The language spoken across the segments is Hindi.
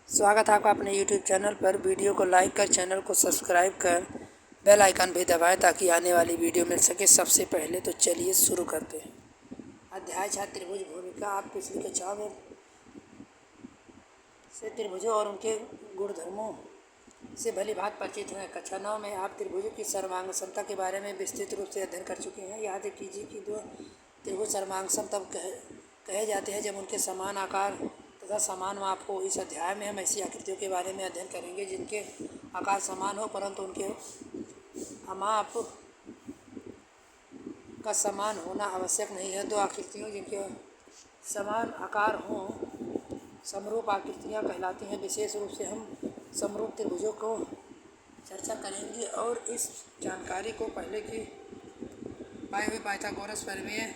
स्वागत है आपका अपने YouTube चैनल पर। वीडियो को लाइक कर, चैनल को सब्सक्राइब कर, बेल आइकन भी दबाएं ताकि आने वाली वीडियो मिल सके सबसे पहले। तो चलिए शुरू करते हैं। अध्याय 6 त्रिभुज भूमिका। आप पिछली कक्षाओं में से त्रिभुजों और उनके गुणधर्मों से भली भांति परिचित हैं। कक्षा 9 में आप त्रिभुजों की सर्वांग समता के बारे में विस्तृत रूप से अध्ययन कर चुके हैं। याद कीजिए कि दो त्रिभुज सर्वांग सम तब कहे जाते हैं जब उनके समान आकार तथा समान माप हो। इस अध्याय में हम ऐसी आकृतियों के बारे में अध्ययन करेंगे जिनके आकार समान हो परंतु उनके माप का समान होना आवश्यक नहीं है। दो आकृतियों जिनके समान आकार हों समरूप आकृतियाँ कहलाती हैं। विशेष रूप से हम समरूप त्रिभुजों को चर्चा करेंगे और इस जानकारी को पहले की पाए हुए पाइथागोरस प्रमेय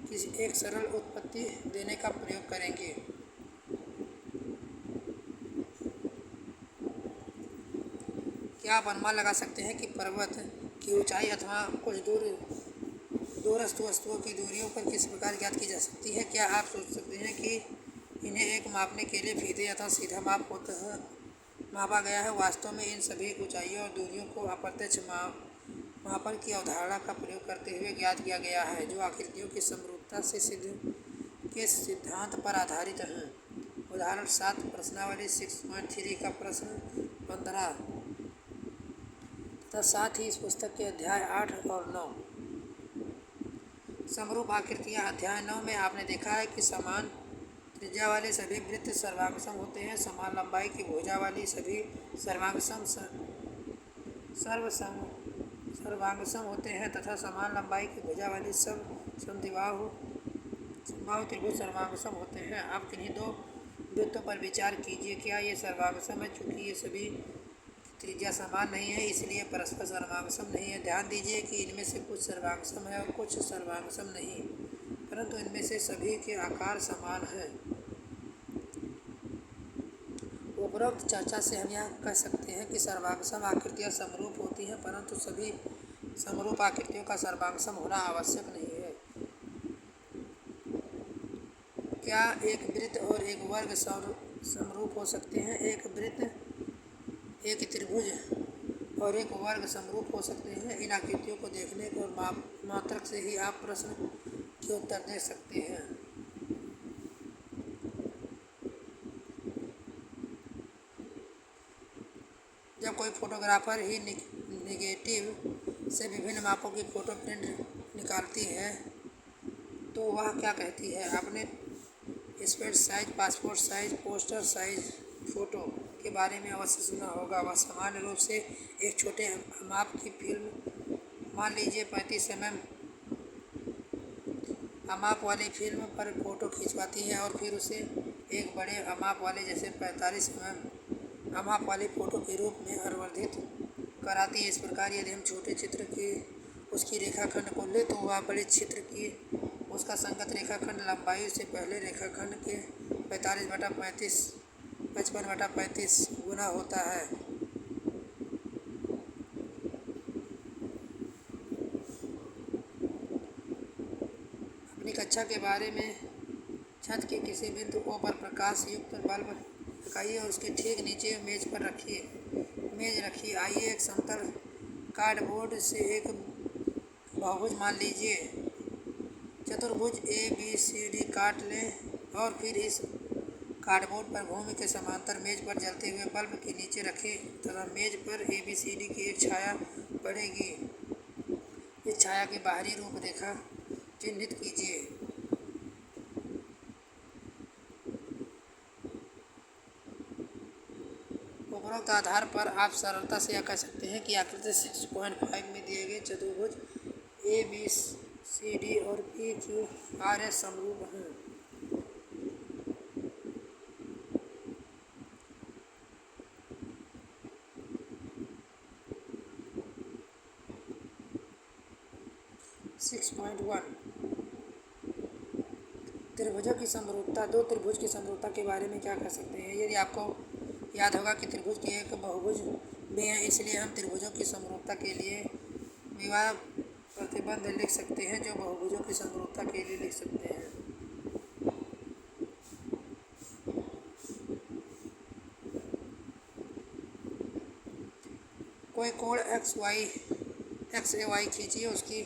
की एक सरल उत्पत्ति देने का प्रयोग करेंगे। क्या आप अनुमान लगा सकते हैं कि पर्वत की ऊंचाई अथवा कुछ दूरस्थ वस्तुओं की दूरियों पर किस प्रकार ज्ञात की जा सकती है? क्या आप सोच सकते हैं कि इन्हें एक मापने के लिए फीते अथवा सीधा मापा गया है? वास्तव में इन सभी ऊंचाइयों और दूरियों को अप्रत्यक्ष मापन की अवधारणा का प्रयोग करते हुए ज्ञात किया गया है, जो आकृतियों की समरूपता से के सिद्धांत पर आधारित हैं। उदाहरण 7 प्रश्नावली 6.3 का प्रश्न 15 तथा साथ ही इस पुस्तक के अध्याय 8 और 9। समरूप आकृतियाँ। अध्याय 9 में आपने देखा है कि समान त्रिज्या वाले सभी वृत्त सर्वांगसम होते हैं। समान लंबाई की भुजा वाली सभी सर्वांगसम होते हैं तथा समान लंबाई की भुजा वाली सब समद्विबाहु त्रिभुज सर्वांगसम होते हैं। अब किन्हीं दो वृत्तों पर विचार कीजिए। क्या ये सर्वांगसम है? चूंकि ये सभी त्रिज्या समान नहीं है इसलिए परस्पर सर्वांगसम नहीं है। ध्यान दीजिए कि इनमें से कुछ सर्वांगसम है और कुछ सर्वांगसम नहीं, परंतु इनमें से सभी के आकार समान हैं। उपरोक्त चर्चा से हम यह कह सकते हैं कि सर्वांगसम आकृतियाँ समरूप होती हैं, परंतु सभी समरूप आकृतियों का सर्वांगसम होना आवश्यक नहीं है। क्या एक वृत्त और एक वर्ग समरूप हो सकते हैं? एक वृत्त, एक त्रिभुज और एक वर्ग समरूप हो सकते हैं। इन आकृतियों को देखने और मात्रक से ही आप प्रश्न के उत्तर दे सकते हैं। जब कोई फोटोग्राफर ही नेगेटिव से विभिन्न मापों की फ़ोटो प्रिंट निकालती है तो वह क्या कहती है? आपने स्पेड size, passport size, poster size photo के बारे में अवश्य सुना होगा। वह सामान्य रूप से एक छोटे माप की फिल्म, मान लीजिए 35 mm माप वाली फिल्म पर फ़ोटो खिंचवाती है और फिर उसे एक बड़े माप वाले जैसे 45 mm माप वाली फ़ोटो के रूप में अनुवर्धित कराती है। इस प्रकार यदि हम छोटे चित्र की उसकी रेखाखंड को ले तो वह बड़े चित्र की उसका संगत रेखाखंड लंबाई से पहले रेखाखंड के 55/35 गुना होता है। अपनी कक्षा के बारे में छत के किसी बिंदु O पर प्रकाश युक्त बल्ब लगाइए और उसके ठीक नीचे मेज रखिए। आइए एक समतल कार्डबोर्ड से एक बहुभुज मान लीजिए। चतुर्भुज ABCD काट लें और फिर इस कार्डबोर्ड पर भूमि के समांतर मेज पर जलते हुए बल्ब के नीचे रखें तथा मेज पर ABCD की एक छाया पड़ेगी। इस छाया की बाहरी रूपरेखा चिन्हित कीजिए। उपरोक्त आधार पर आप सरलता से यह कह सकते हैं कि आकृति 6.5 में दिए गए चतुर्भुज ABCD और PQRS समरूप हैं। त्रिभुजों की समरूपता। दो त्रिभुज की समरूपता के बारे में क्या कह सकते हैं? यदि आपको याद होगा कि त्रिभुज की एक बहुभुज भी है, इसलिए हम त्रिभुजों की समरूपता के लिए विवाह प्रतिबंध लिख सकते हैं जो बहुभुजों की समरूपता के लिए लिख सकते हैं। कोई कोण एक्स ए वाई खींचिए। उसकी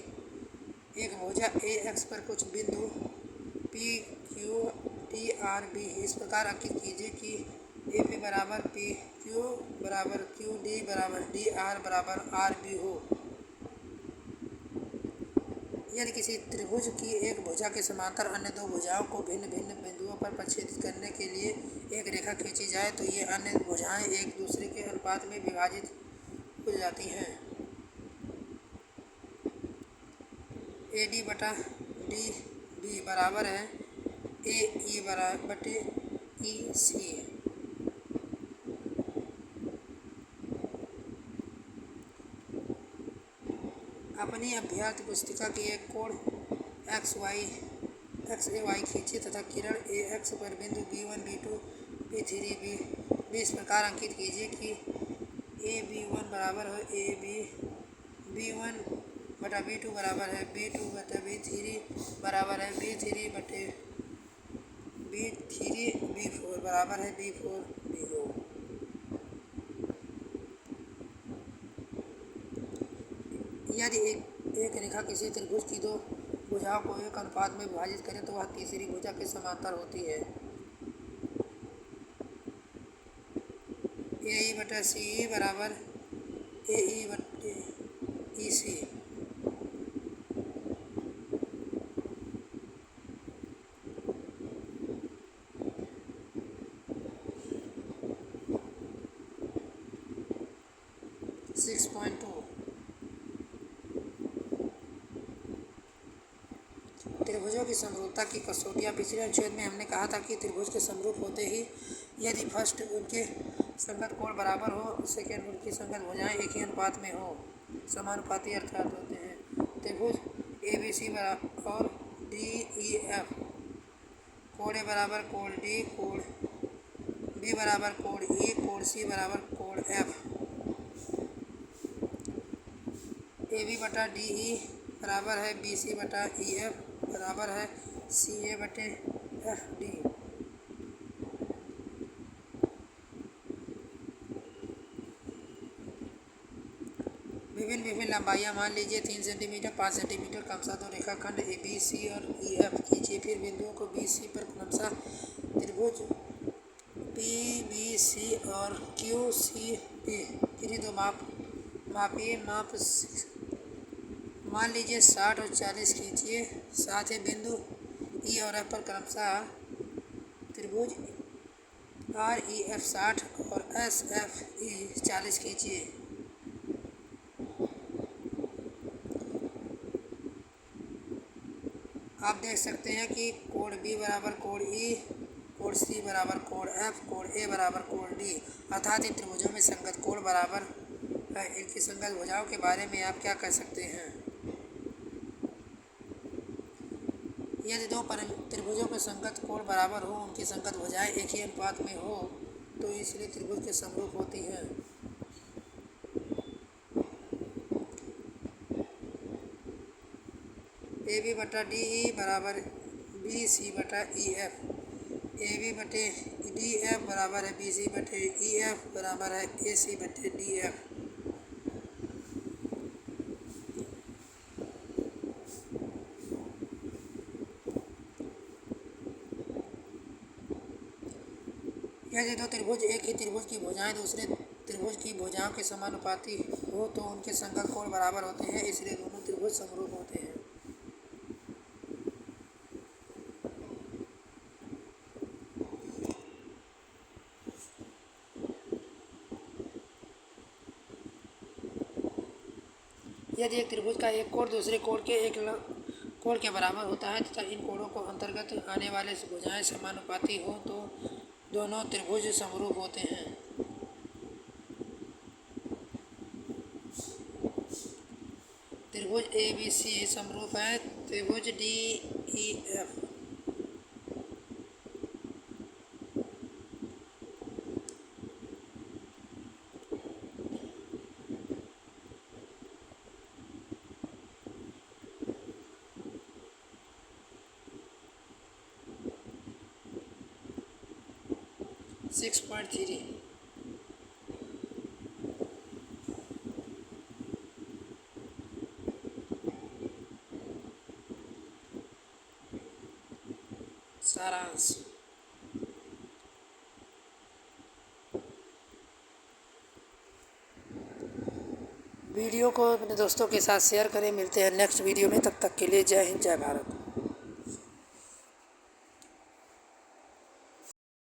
एक भुजा ए एक्स पर कुछ बिंदु P Q T R B इस प्रकार अंकित कीजिए कि ए पी बराबर पी क्यू बराबर क्यू डी बराबर डी आर बराबर आर बी हो। यदि किसी त्रिभुज की एक भुजा के समांतर अन्य दो भुजाओं को भिन्न भिन्न बिंदुओं पर प्रक्षेपित करने के लिए एक रेखा खींची जाए तो ये अन्य भुजाएं एक दूसरे के अनुपात में विभाजित हो जाती हैं। ए डी बटा डी बी बराबर है ए ई बटे ई सी। अपनी अभ्यास पुस्तिका की एक कोण एक्स ए वाई खींचिए तथा किरण ए एक्स पर बिंदु B1 B2 B3 B इस प्रकार अंकित कीजिए कि ए B1 बराबर है ए बी B1 बटा B2 बराबर है B2 बटा B3 बराबर है B3 बटे B3 B4 बराबर है B4 B2। यदि एक रेखा किसी त्रिभुज की दो भुजाओं को एक अनुपात में विभाजित करे तो वह तीसरी भुजा के समांतर होती है। ए ई बटा सी ई बराबर ए ई बटे ई सी। त्रिभुजों की समरूपता की कसौटियाँ। पिछले अनुच्छेद में हमने कहा था कि त्रिभुज के समरूप होते ही यदि फर्स्ट उनके संगत कोण बराबर हो, सेकेंड उनकी संगत भुजाएं एक ही अनुपात में हो, समानुपाती अर्थात होते हैं। त्रिभुज ए बी सी और डी ई एफ कोण ए बराबर कोण डी, कोण बी बराबर कोण ई, कोण सी बराबर कोण एफ। ए बी बटा डी ई बराबर है बी सी बटा ई एफ बराबर है सी ए बटे एफ डी। विभिन्न लंबाइयाँ मान लीजिए 3 सेंटीमीटर 5 सेंटीमीटर क्रमशः दो रेखाखंड ए बी सी और ई एफ खींचिए। फिर बिंदुओं को बी सी पर क्रमशः त्रिभुज पी बी सी और क्यू सी पे किन्हीं दो मापिए माप मान लीजिए 60 और 40 खींचिए। साथ ही बिंदु ई और एफ पर क्रमशः त्रिभुज आर ई एफ 60 और एस एफ ई 40 खींचिए। आप देख सकते हैं कि कोण बी बराबर कोण ई, कोण सी बराबर कोण एफ, कोण ए बराबर कोण डी अर्थात इन त्रिभुजों में संगत कोण बराबर है। इनकी संगत भुजाओं के बारे में आप क्या कह सकते हैं? यदि दो त्रिभुजों के संगत कोण बराबर हो, उनकी संगत भुजाएं एक ही अनुपात में हो तो इसलिए त्रिभुज के समरूप होती हैं। ए बी बटा डी ई बराबर बी सी बटा ई एफ। ए बी बटे डी एफ बराबर है बी सी बटे ई एफ बराबर है ए सी बटे डी एफ। यदि दो त्रिभुज एक ही त्रिभुज की भुजाएं दूसरे त्रिभुज की भुजाओं के समानुपाती हो तो उनके संगत कोण बराबर होते हैं, इसलिए दोनों त्रिभुज समरूप होते हैं। यदि एक त्रिभुज का एक कोण दूसरे कोण के एक कोण के बराबर होता है तथा इन कोणों को अंतर्गत आने वाले भुजाएं समानुपाती हो तो दोनों त्रिभुज समरूप होते हैं। त्रिभुज ए बी सी समरूप है त्रिभुज डी ई एफ। सारांश। वीडियो को अपने दोस्तों के साथ शेयर करें। मिलते हैं नेक्स्ट वीडियो में, तब तक के लिए जय हिंद जय भारत।